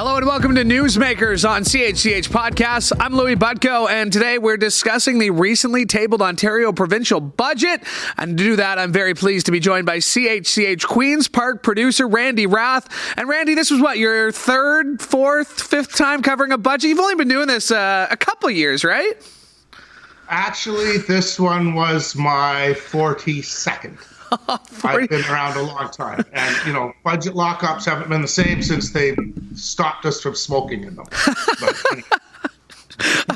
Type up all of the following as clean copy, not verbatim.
Hello and welcome to Newsmakers on CHCH Podcasts. I'm Louie Butko, and today we're discussing the recently tabled Ontario provincial budget. And to do that, I'm very pleased to be joined by CHCH Queen's Park producer Randy Rath. And Randy, this was what, your third, fourth, fifth time covering a budget? You've only been doing this a couple of years, right? Actually, this one was my 42nd. I've been around a long time. And, budget lockups haven't been the same since they stopped us from smoking in them. But,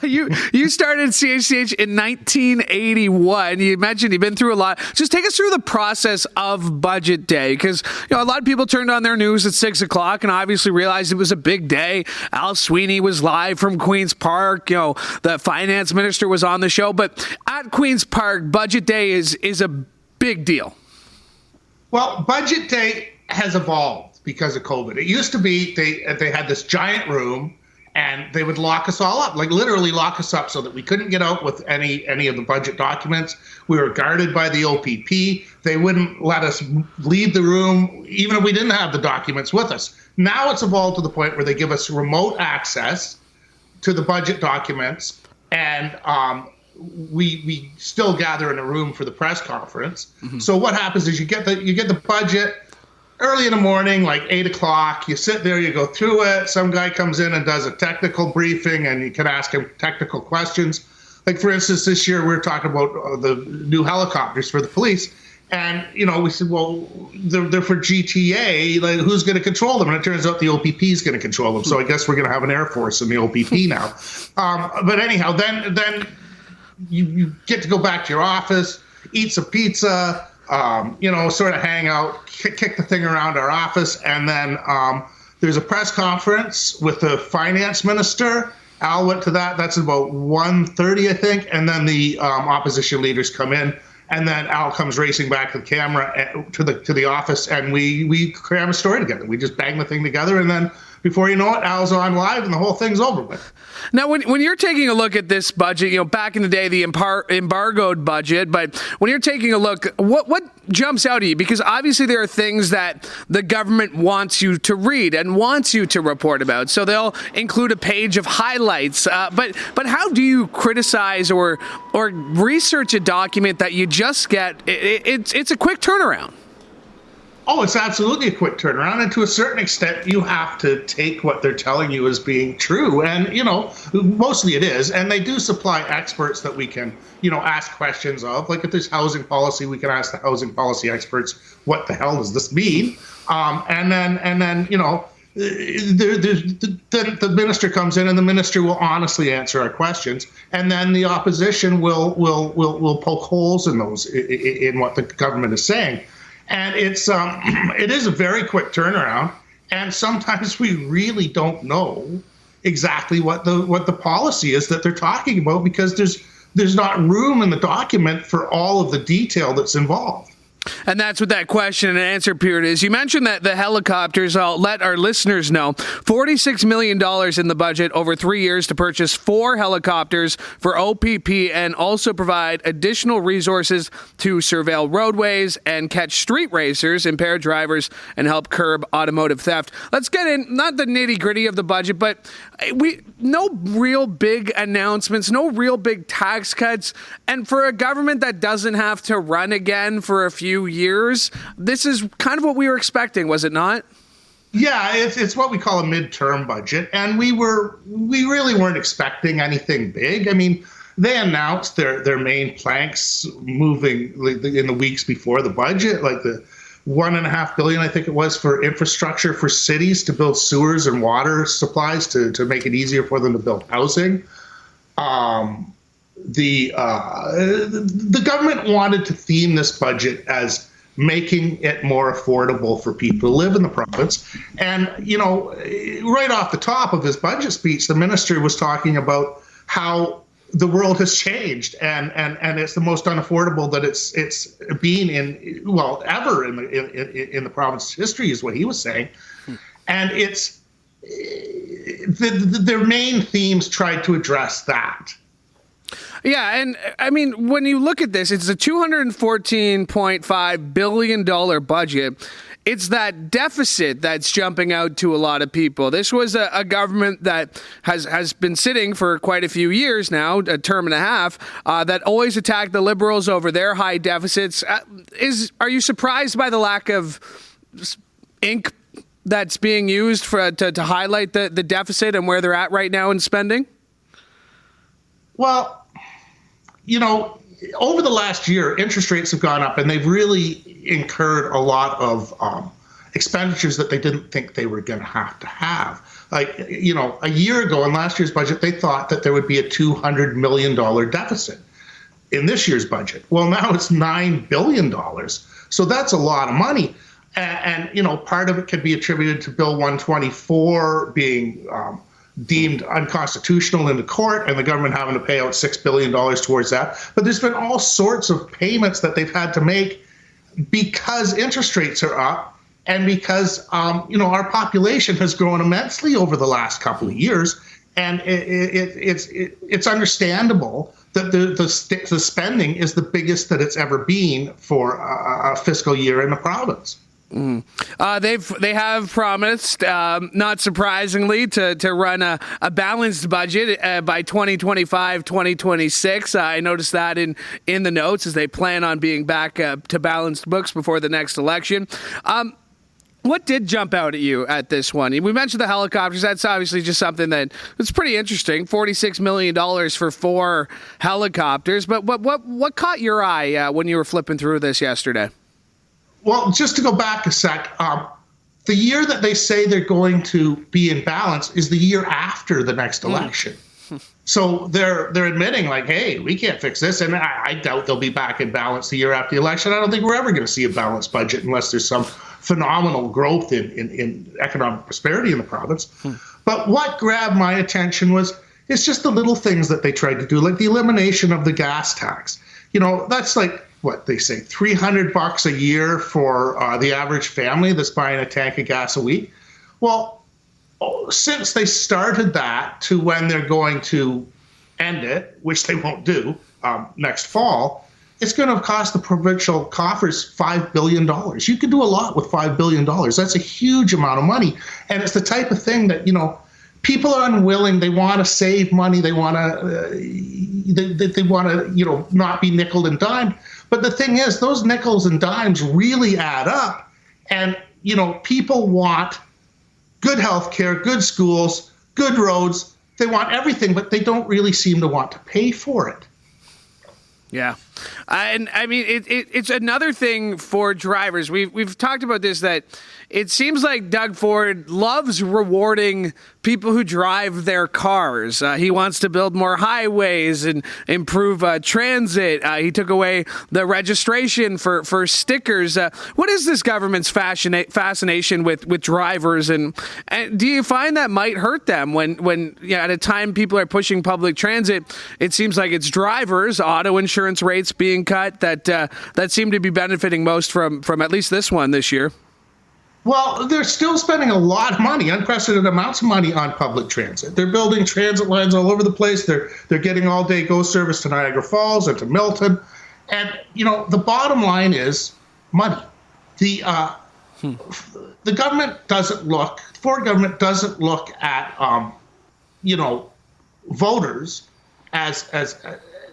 You started CHCH in 1981. You mentioned you've been through a lot. Just take us through the process of budget day, because a lot of people turned on their news at 6 o'clock and obviously realized it was a big day. Al Sweeney was live from Queen's Park. The finance minister was on the show. But at Queen's Park, budget day is a big deal. Well, budget day has evolved because of COVID. It used to be they had this giant room and they would lock us all up, like literally lock us up so that we couldn't get out with any of the budget documents. We were guarded by the OPP. They wouldn't let us leave the room, even if we didn't have the documents with us. Now it's evolved to the point where they give us remote access to the budget documents, and we still gather in a room for the press conference. Mm-hmm. So what happens is you get the budget early in the morning, like 8 o'clock. You sit there, you go through it. Some guy comes in and does a technical briefing, and you can ask him technical questions. Like, for instance, this year we were talking about the new helicopters for the police. And, we said, well, they're for GTA. Like, who's going to control them? And it turns out the OPP is going to control them. So I guess we're going to have an Air Force in the OPP now. But anyhow, then you get to go back to your office, eat some pizza, sort of hang out, kick the thing around our office. And then there's a press conference with the finance minister. Al went to that. That's about 1:30, I think. And then the opposition leaders come in. And then Al comes racing back to the camera to the office, and we cram a story together. We just bang the thing together, and then before you know it, Al's on live, and the whole thing's over with. Now, when you're taking a look at this budget, back in the day, the embargoed budget, but when you're taking a look, what jumps out at you? Because obviously there are things that the government wants you to read and wants you to report about. So they'll include a page of highlights. But how do you criticize or research a document that you just get? It's a quick turnaround. Oh, it's absolutely a quick turnaround. And to a certain extent, you have to take what they're telling you as being true. And, mostly it is. And they do supply experts that we can, ask questions of. Like if there's housing policy, we can ask the housing policy experts, what the hell does this mean? And then the minister comes in, and the minister will honestly answer our questions. And then the opposition will poke holes in those, in what the government is saying. And it is a very quick turnaround, and sometimes we really don't know exactly what the policy is that they're talking about, because there's not room in the document for all of the detail that's involved. And that's what that question and answer period is. You mentioned that the helicopters, I'll let our listeners know, $46 million in the budget over 3 years to purchase 4 helicopters for OPP, and also provide additional resources to surveil roadways and catch street racers, impaired drivers, and help curb automotive theft. Let's get in, not the nitty gritty of the budget, but no real big announcements, no real big tax cuts. And for a government that doesn't have to run again for a few years, this is kind of what we were expecting, was it not? Yeah, it's what we call a midterm budget, and we really weren't expecting anything big. I mean, they announced their main planks moving in the weeks before the budget, like the $1.5 billion, I think it was, for infrastructure for cities to build sewers and water supplies to make it easier for them to build housing. The government wanted to theme this budget as making it more affordable for people to live in the province. And, right off the top of his budget speech, the minister was talking about how the world has changed, and it's the most unaffordable that it's been ever in the province's history, is what he was saying. And it's their main themes tried to address that. Yeah, and I mean, when you look at this, it's a $214.5 billion budget. it's that deficit that's jumping out to a lot of people. This was a government that has been sitting for quite a few years now, a term and a half, that always attacked the Liberals over their high deficits. Are you surprised by the lack of ink that's being used to highlight the deficit and where they're at right now in spending? Well, over the last year, interest rates have gone up, and they've really incurred a lot of expenditures that they didn't think they were going to have. Like, a year ago in last year's budget, they thought that there would be a $200 million deficit in this year's budget. Well, now it's $9 billion. So that's a lot of money. And part of it could be attributed to Bill 124 being deemed unconstitutional in the court, and the government having to pay out $6 billion towards that. But there's been all sorts of payments that they've had to make because interest rates are up, and because our population has grown immensely over the last couple of years, and it's understandable that the spending is the biggest that it's ever been for a fiscal year in the province. They have promised, not surprisingly, to run a balanced budget by 2025-2026. I noticed that in the notes, as they plan on being back to balanced books before the next election. What did jump out at you at this one? We mentioned the helicopters. That's obviously just something that was pretty interesting. $46 million for 4 helicopters. But what caught your eye when you were flipping through this yesterday? Well, just to go back a sec, the year that they say they're going to be in balance is the year after the next election. So they're admitting, like, hey, we can't fix this, and I doubt they'll be back in balance the year after the election. I don't think we're ever going to see a balanced budget unless there's some phenomenal growth in economic prosperity in the province. But what grabbed my attention it's just the little things that they tried to do, like the elimination of the gas tax. That's like, what they say, $300 a year for the average family that's buying a tank of gas a week. Well, since they started that to when they're going to end it, which they won't do next fall, it's going to cost the provincial coffers $5 billion. You could do a lot with $5 billion. That's a huge amount of money. And it's the type of thing that, people are unwilling. They want to save money. They want to, they want to, not be nickel and dimed. But the thing is, those nickels and dimes really add up. And, people want good health care, good schools, good roads. They want everything, but they don't really seem to want to pay for it. Yeah. And I mean, it's another thing for drivers. We've talked about this, that it seems like Doug Ford loves rewarding people who drive their cars. He wants to build more highways and improve transit. He took away the registration for stickers. What is this government's fascination with drivers? And do you find that might hurt them when at a time people are pushing public transit, it seems like it's drivers, auto insurance rates being cut that seem to be benefiting most from at least this one this year? Well, they're still spending a lot of money, unprecedented amounts of money on public transit. They're building transit lines all over the place. They're getting all-day GO service to Niagara Falls and to Milton. And, the bottom line is money. The government doesn't look, the Ford government doesn't look at, voters as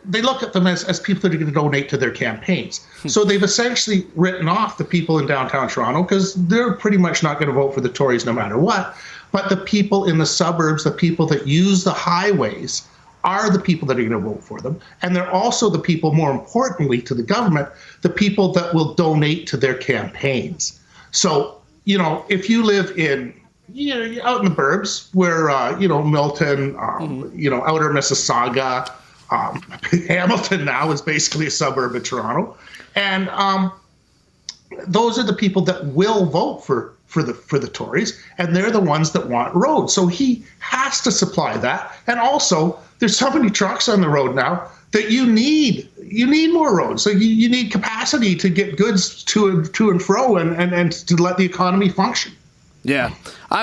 they look at them as people that are going to donate to their campaigns. So they've essentially written off the people in downtown Toronto because they're pretty much not going to vote for the Tories no matter what. But the people in the suburbs, the people that use the highways, are the people that are going to vote for them. And they're also the people, more importantly to the government, the people that will donate to their campaigns. So, if you live in, out in the burbs where, Milton, outer Mississauga, Hamilton now is basically a suburb of Toronto, and those are the people that will vote for the Tories, and they're the ones that want roads. So he has to supply that, and also there's so many trucks on the road now that you need more roads. So you need capacity to get goods to and fro, and to let the economy function. Yeah.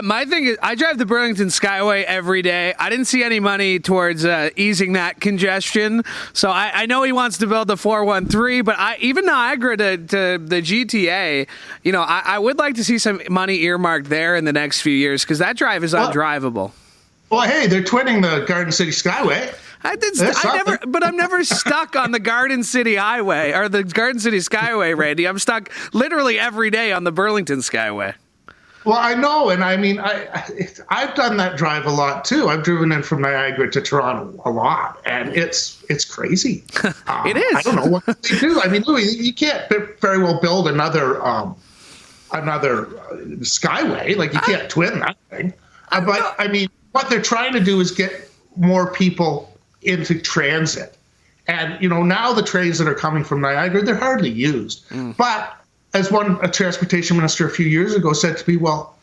My thing is, I drive the Burlington Skyway every day. I didn't see any money towards easing that congestion. So I know he wants to build the 413, but even Niagara to the GTA, I would like to see some money earmarked there in the next few years because that drive is undrivable. Well, hey, they're twinning the Garden City Skyway. I'm never stuck on the Garden City Highway or the Garden City Skyway, Randy. I'm stuck literally every day on the Burlington Skyway. Well, I know, and I mean, I've done that drive a lot too. I've driven in from Niagara to Toronto a lot, and it's crazy. It is. I don't know what they do. I mean, Louie, you can't very well build another skyway. Like you can't twin that thing. But I mean, what they're trying to do is get more people into transit, and now the trains that are coming from Niagara, they're hardly used, but as a transportation minister a few years ago said to me, well,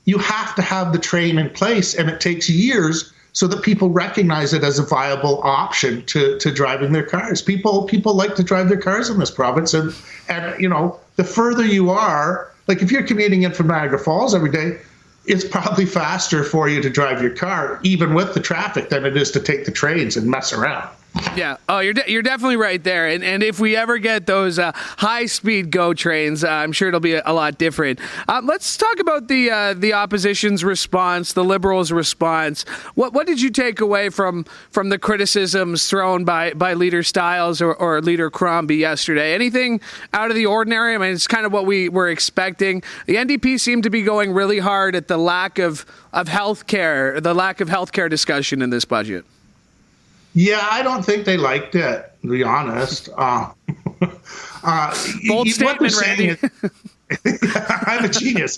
you have to have the train in place, and it takes years so that people recognize it as a viable option to driving their cars. People like to drive their cars in this province, and the further you are, like if you're commuting in from Niagara Falls every day, it's probably faster for you to drive your car, even with the traffic, than it is to take the trains and mess around. Yeah. Oh, you're definitely right there. And if we ever get those high-speed GO trains, I'm sure it'll be a lot different. Let's talk about the opposition's response, the Liberals' response. What did you take away from the criticisms thrown by Leader Stiles or Leader Crombie yesterday? Anything out of the ordinary? I mean, it's kind of what we were expecting. The NDP seemed to be going really hard at the lack of healthcare, the lack of healthcare discussion in this budget. Yeah, I don't think they liked it, to be honest. Bold statement, Randy. I'm a genius.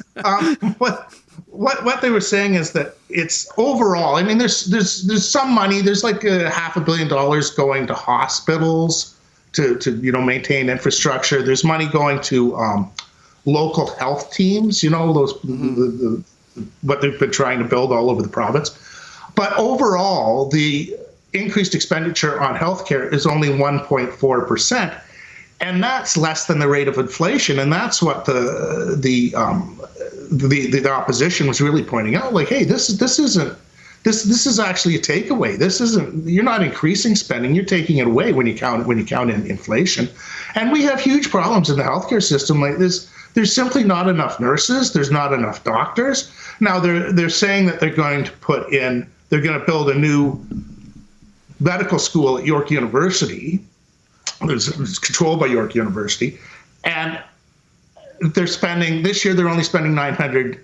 What they were saying is that it's overall. I mean, there's some money. There's like $500 million going to hospitals to maintain infrastructure. There's money going to local health teams. Those what they've been trying to build all over the province. But overall, the increased expenditure on healthcare is only 1.4%, and that's less than the rate of inflation. And that's what the opposition was really pointing out. Like, hey, this is actually a takeaway. This isn't. You're not increasing spending. You're taking it away when you count in inflation. And we have huge problems in the healthcare system like this. There's simply not enough nurses. There's not enough doctors. Now they're saying that they're going to build a new medical school at York University. It's controlled by York University, and this year they're only spending $9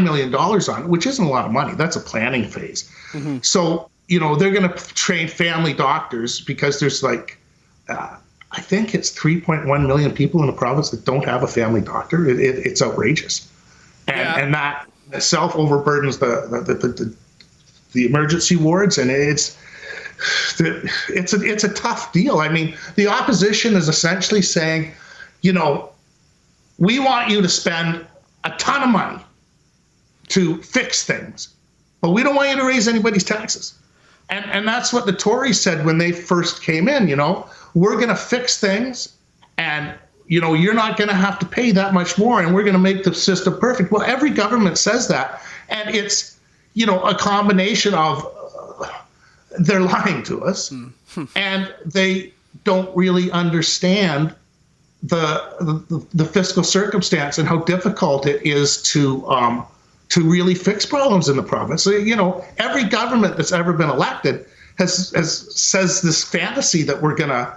million on it, which isn't a lot of money. That's a planning phase. Mm-hmm. So they're going to train family doctors because there's I think it's 3.1 million people in the province that don't have a family doctor. It's outrageous, and that itself overburdens the emergency wards, and it's a tough deal. I mean, the opposition is essentially saying, we want you to spend a ton of money to fix things, but we don't want you to raise anybody's taxes. And that's what the Tories said when they first came in. We're going to fix things, and you're not going to have to pay that much more, and we're going to make the system perfect. Well, every government says that, and it's a combination of they're lying to us, and they don't really understand the fiscal circumstance and how difficult it is to really fix problems in the province. So, every government that's ever been elected says this fantasy that we're gonna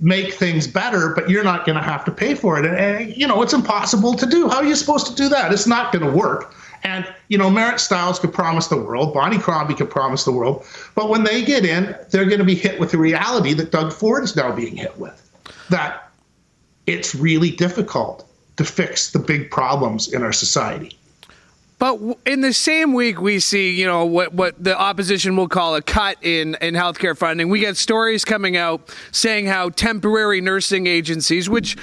make things better, but you're not going to have to pay for it. And it's impossible to do. How are you supposed to do that? It's not going to work. And, Merritt Stiles could promise the world, Bonnie Crombie could promise the world, but when they get in, they're going to be hit with the reality that Doug Ford is now being hit with, that it's really difficult to fix the big problems in our society. But in the same week, we see, what the opposition will call a cut in healthcare funding. We get stories coming out saying how temporary nursing agencies, which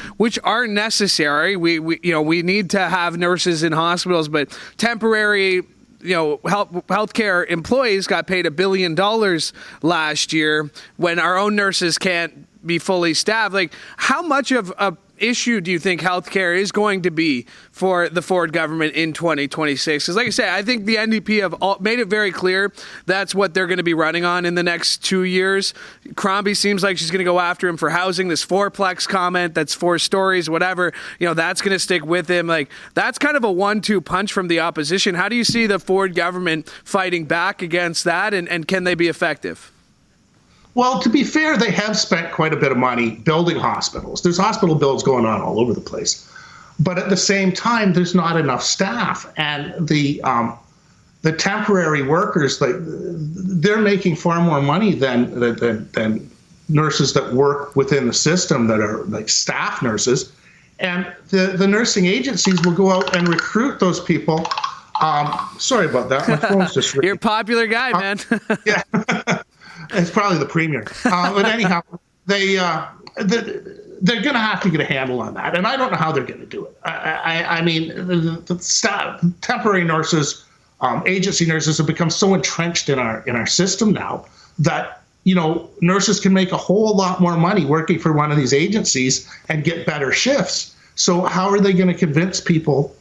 are necessary, we need to have nurses in hospitals, but temporary healthcare employees got paid $1 billion last year when our own nurses can't be fully staffed. Like, how much of issue do you think healthcare is going to be for the Ford government in 2026? Because like I said, I think the NDP have made it very clear that's what they're going to be running on in the next 2 years. Crombie seems like she's going to go after him for housing. This fourplex comment, that's 4 stories, whatever, that's going to stick with him. Like, that's kind of a 1-2 punch from the opposition. How do you see the Ford government fighting back against that, and can they be effective? Well, to be fair, they have spent quite a bit of money building hospitals. There's hospital builds going on all over the place. But at the same time, there's not enough staff. And the temporary workers, they're making far more money than nurses that work within the system that are like staff nurses. And the nursing agencies will go out and recruit those people. Sorry about that. My phone's just ringing. You're a popular guy, man. Yeah. It's probably the premier. But anyhow, they're going to have to get a handle on that. And I don't know how they're going to do it. I mean, the staff, temporary nurses, agency nurses have become so entrenched in our system now that, nurses can make a whole lot more money working for one of these agencies and get better shifts. So how are they going to convince people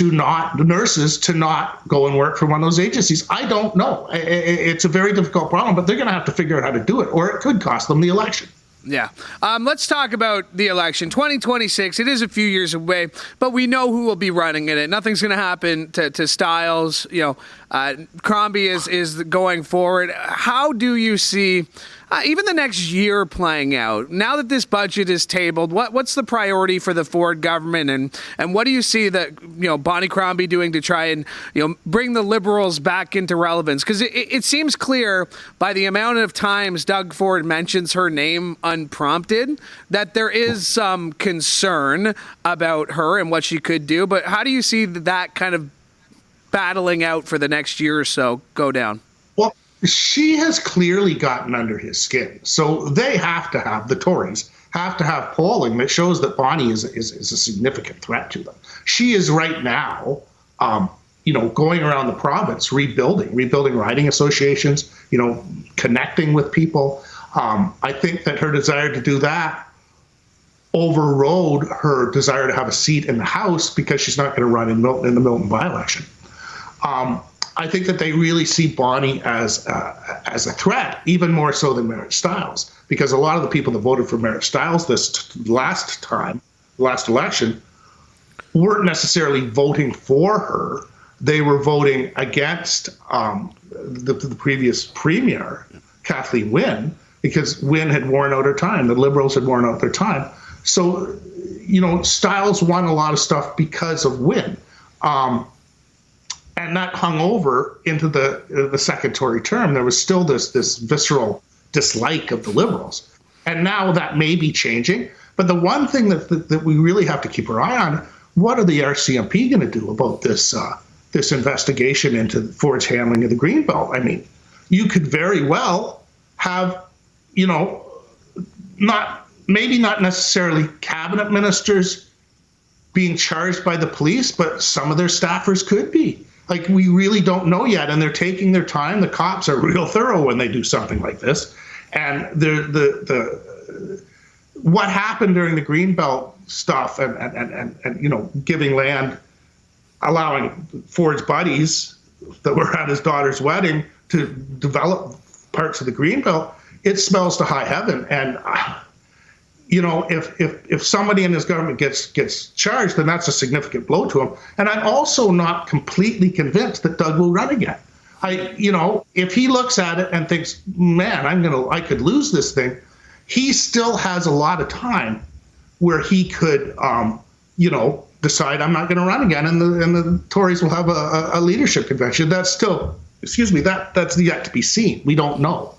nurses to not go and work for one of those agencies? I don't know. It's a very difficult problem, but they're going to have to figure out how to do it, or it could cost them the election. Yeah. Let's talk about the election. 2026, it is a few years away, but we know who will be running in it. Nothing's going to happen to Stiles. Crombie is going forward. How do you see even the next year playing out? Now that this budget is tabled, what's the priority for the Ford government, and what do you see that Bonnie Crombie doing to try and bring the Liberals back into relevance? Because it seems clear by the amount of times Doug Ford mentions her name unprompted that there is some concern about her and what she could do. But how do you see that kind of battling out for the next year or so go down? Well, she has clearly gotten under his skin. So they have to have, the Tories have to have polling that shows that Bonnie is a significant threat to them. She is right now, going around the province, rebuilding riding associations, connecting with people. I think that her desire to do that overrode her desire to have a seat in the House because she's not going to run in the Milton by-election. I think that they really see Bonnie as a threat, even more so than Merritt Stiles, because a lot of the people that voted for Merritt Stiles this last election, weren't necessarily voting for her. They were voting against the previous premier, Kathleen Wynne, because Wynne had worn out her time. The Liberals had worn out their time. So, Stiles won a lot of stuff because of Wynne. And that hung over into the second Tory term. There was still this visceral dislike of the Liberals. And now that may be changing. But the one thing that we really have to keep our eye on, what are the RCMP going to do about this investigation into Ford's handling of the Greenbelt? I mean, you could very well have, not necessarily cabinet ministers being charged by the police, but some of their staffers could be. Like, we really don't know yet, and they're taking their time. The cops are real thorough when they do something like this. And what happened during the Greenbelt stuff and giving land, allowing Ford's buddies that were at his daughter's wedding to develop parts of the Greenbelt, it smells to high heaven. And if somebody in his government gets charged, then that's a significant blow to him. And I'm also not completely convinced that Doug will run again. If he looks at it and thinks, man, I could lose this thing, he still has a lot of time where he could, decide I'm not going to run again, and the Tories will have a leadership convention. That's still, that's yet to be seen. We don't know.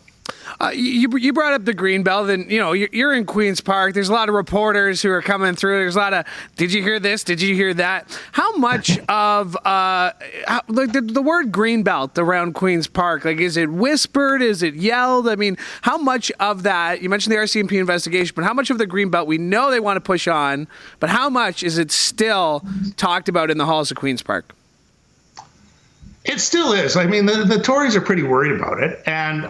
You brought up the Greenbelt, and you're in Queen's Park. There's a lot of reporters who are coming through. There's a lot of, did you hear this? Did you hear that? How much of the word Greenbelt around Queen's Park? Like, is it whispered? Is it yelled? I mean, how much of that? You mentioned the RCMP investigation, but how much of the Greenbelt we know they want to push on, but how much is it still talked about in the halls of Queen's Park? It still is. I mean, the Tories are pretty worried about it, and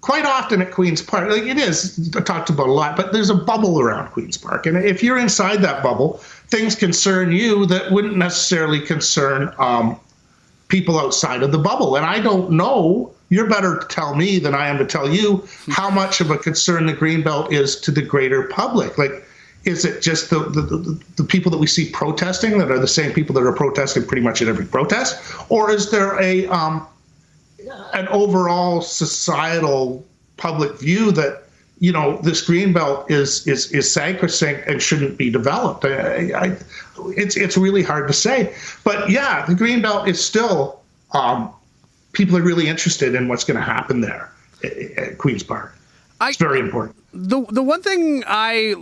quite often at Queen's Park, like it is talked about a lot, but there's a bubble around Queen's Park. And if you're inside that bubble, things concern you that wouldn't necessarily concern people outside of the bubble. And I don't know, you're better to tell me than I am to tell you how much of a concern the Greenbelt is to the greater public. Like, is it just the people that we see protesting that are the same people that are protesting pretty much at every protest? Or is there an overall societal public view that, you know, this Greenbelt is sacrosanct and shouldn't be developed? It's really hard to say. But yeah, the Greenbelt is still, people are really interested in what's going to happen there at Queen's Park. It's very important. The one thing I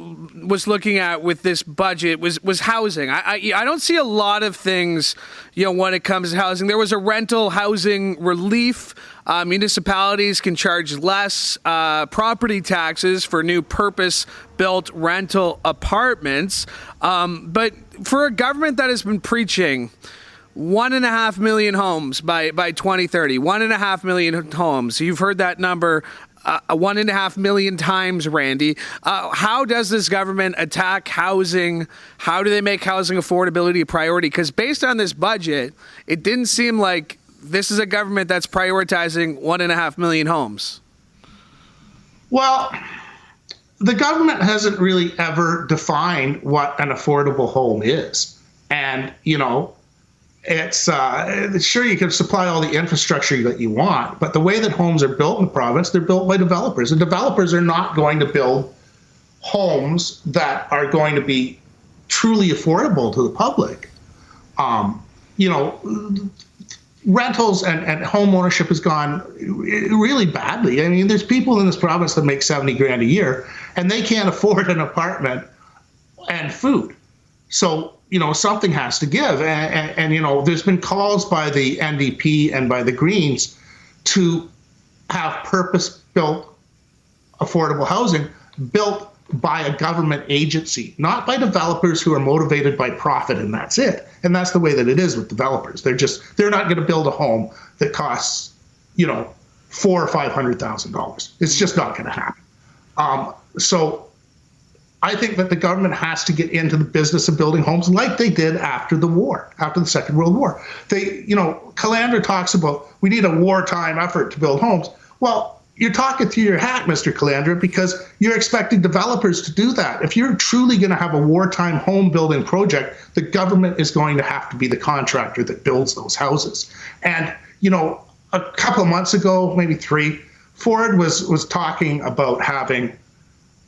was looking at with this budget was housing. I don't see a lot of things, you know, when it comes to housing. There was a rental housing relief. Municipalities can charge less property taxes for new purpose-built rental apartments. But for a government that has been preaching 1.5 million homes by 2030, 1.5 million homes, you've heard that number 1.5 million times, Randy. How does this government attack housing? How do they make housing affordability a priority? Because based on this budget, it didn't seem like this is a government that's prioritizing 1.5 million homes. Well, the government hasn't really ever defined what an affordable home is. And, you know, it's sure, you can supply all the infrastructure that you want, but the way that homes are built in the province, they're built by developers. And developers are not going to build homes that are going to be truly affordable to the public. You know, rentals and home ownership has gone really badly. I mean, there's people in this province that make 70 grand a year, and they can't afford an apartment and food. So, you know, something has to give. And, you know, there's been calls by the NDP and by the Greens to have purpose-built affordable housing built by a government agency, not by developers who are motivated by profit, and that's it. And that's the way that it is with developers. They're not going to build a home that costs, you know, $400,000 or $500,000. It's just not going to happen. So I think that the government has to get into the business of building homes like they did after the war, after the Second World War. You know, Calandra talks about we need a wartime effort to build homes. Well, you're talking through your hat, Mr. Calandra, because you're expecting developers to do that. If you're truly going to have a wartime home building project, the government is going to have to be the contractor that builds those houses. And, you know, a couple of months ago, maybe 3, Ford was talking about having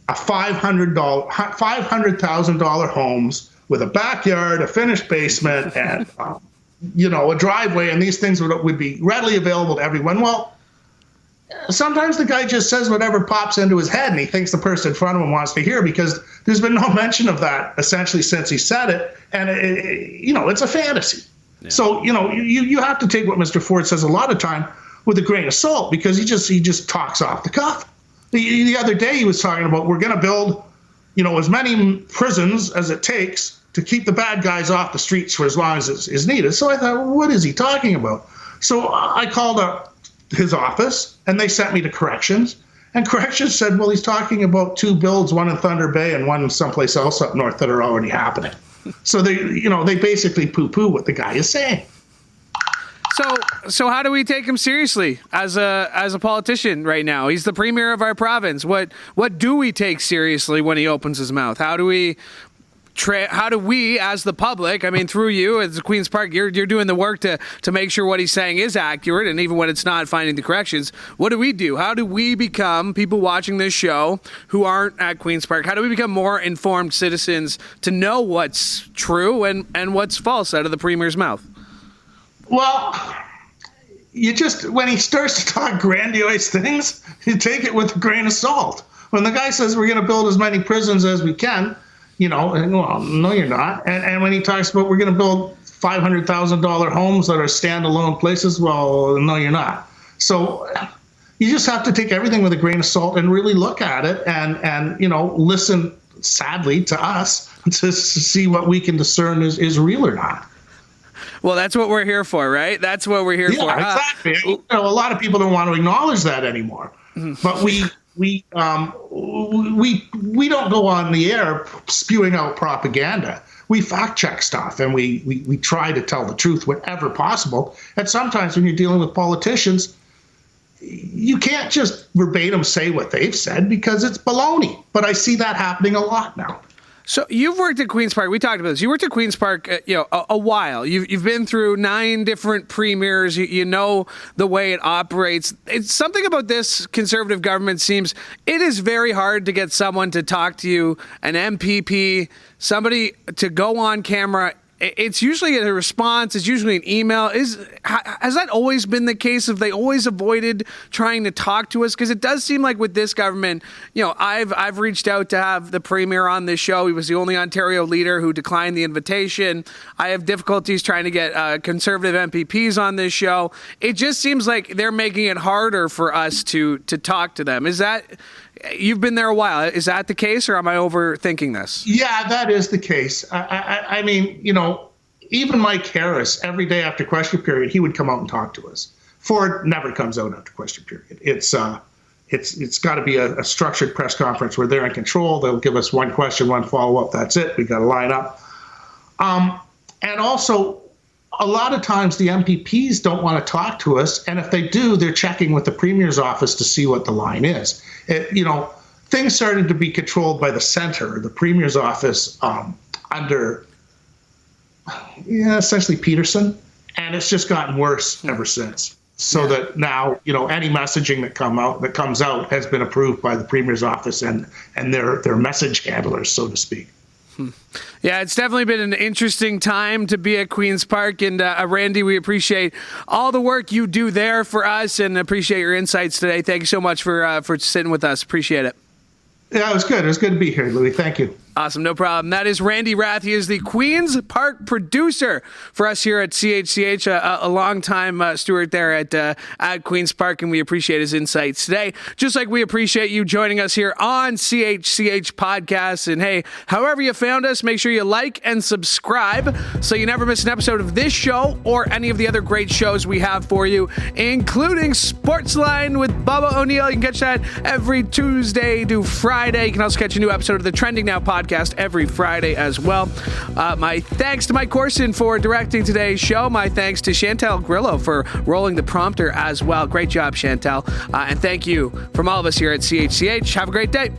a $500,000 homes with a backyard, a finished basement, and you know, a driveway, and these things would be readily available to everyone. Well, sometimes the guy just says whatever pops into his head, and he thinks the person in front of him wants to hear, because there's been no mention of that essentially since he said it, and you know, it's a fantasy. Yeah. So, you know, you have to take what Mr. Ford says a lot of time with a grain of salt, because he just talks off the cuff. The other day he was talking about, we're going to build, you know, as many prisons as it takes to keep the bad guys off the streets for as long as is needed. So I thought, well, what is he talking about? So I called up his office, and they sent me to corrections. And corrections said, well, he's talking about 2 builds, one in Thunder Bay and one someplace else up north that are already happening. So they basically poo-poo what the guy is saying. So how do we take him seriously as a politician right now? He's the premier of our province. What do we take seriously when he opens his mouth? How do we, as the public, I mean, through you as Queen's Park, you're doing the work to make sure what he's saying is accurate, and even when it's not, finding the corrections. What do we do? How do we become people watching this show who aren't at Queen's Park? How do we become more informed citizens to know what's true and what's false out of the premier's mouth? Well, when he starts to talk grandiose things, you take it with a grain of salt. When the guy says we're going to build as many prisons as we can, you know, well, no, you're not. And when he talks about we're going to build $500,000 homes that are standalone places, well, no, you're not. So you just have to take everything with a grain of salt and really look at it and you know, listen, sadly, to us to see what we can discern is real or not. Well, that's what we're here for, right? That's what we're here for. Yeah, exactly. You know, a lot of people don't want to acknowledge that anymore. But we don't go on the air spewing out propaganda. We fact check stuff, and we try to tell the truth whenever possible. And sometimes when you're dealing with politicians, you can't just verbatim say what they've said because it's baloney. But I see that happening a lot now. So you've worked at Queen's Park. We talked about this. You worked at Queen's Park, a while. You've been through 9 different premiers. You know the way it operates. It's something about this Conservative government seems it is very hard to get someone to talk to you, an MPP, somebody to go on camera. It's usually a response. It's usually an email. Has that always been the case? Have they always avoided trying to talk to us? Because it does seem like with this government, I've reached out to have the premier on this show. He was the only Ontario leader who declined the invitation. I have difficulties trying to get Conservative MPPs on this show. It just seems like they're making it harder for us to talk to them. Is that... You've been there a while. Is that the case, or am I overthinking this? Yeah, that is the case. I mean, even Mike Harris, every day after question period, he would come out and talk to us. Ford never comes out after question period. It's got to be a structured press conference where they're in control. They'll give us one question, one follow-up. That's it. We got to line up. And also, a lot of times the MPPs don't want to talk to us, and if they do, they're checking with the Premier's office to see what the line is. Things started to be controlled by the centre, the Premier's office, under essentially Peterson, and it's just gotten worse ever since. So that now, any messaging that comes out has been approved by the Premier's office and their message handlers, so to speak. Yeah, it's definitely been an interesting time to be at Queen's Park. And Randy, we appreciate all the work you do there for us and appreciate your insights today. Thank you so much for sitting with us. Appreciate it. Yeah, it was good. It was good to be here, Louie. Thank you. Awesome. No problem. That is Randy Rath. He is the Queen's Park producer for us here at CHCH, a longtime steward there at Queen's Park, and we appreciate his insights today, just like we appreciate you joining us here on CHCH Podcasts. And hey, however you found us, make sure you like and subscribe so you never miss an episode of this show or any of the other great shows we have for you, including Sportsline with Bubba O'Neill. You can catch that every Tuesday to Friday. You can also catch a new episode of the Trending Now podcast every Friday as well. My thanks to Mike Corson for directing today's show. My thanks to Chantel Grillo for rolling the prompter as well. Great job, Chantel. And thank you from all of us here at CHCH. Have a great day.